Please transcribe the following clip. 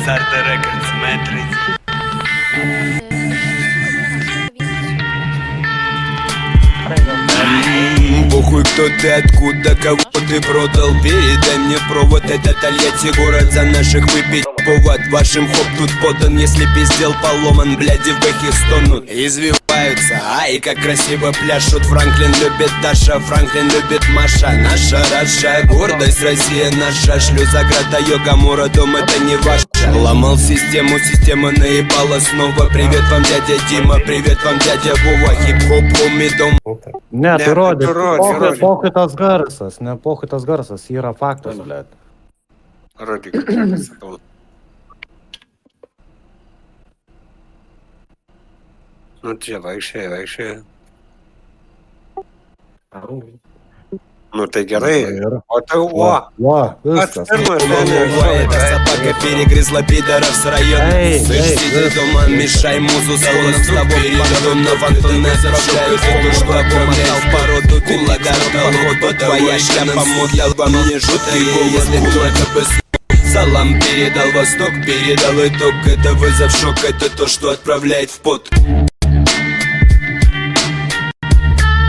Sarda Records, Matrix. Похуй, кто ты, откуда, кого ты продал. Передай мне провод, это Тольятти, город за наших выпить повод. Вашим хоп тут подан, если пиздел поломан, бляди в бэхе стонут. Извиваются, ай, как красиво пляшут. Франклин любит Даша, Франклин любит Маша. Наша Раша, гордость Россия наша. Шлюзаграда, Йога, дом, это не ваш. Ломал систему, система наебала снова. Привет вам, дядя Дима, привет вам, дядя Вова. Хип-хоп, помидом. Не, ти роді, роді. похуй tas garsas, ne pохуй tas garsas, yra faktas, блядь. Робик. Ну вообще. Ну ты герой. Вот о! Ва, viskas. Эта собака перегрызла пидоров с района. Эй, Сиди дома, мешай музу с фоном. С тобой передом на фантоне заправляют то, что помотал породу. Ты пидор, походу твоя шляпа мотал во мне жуткий голос. Если только бы салам передал восток, передал итог. Это вызов шок, это то, что отправляет в пот.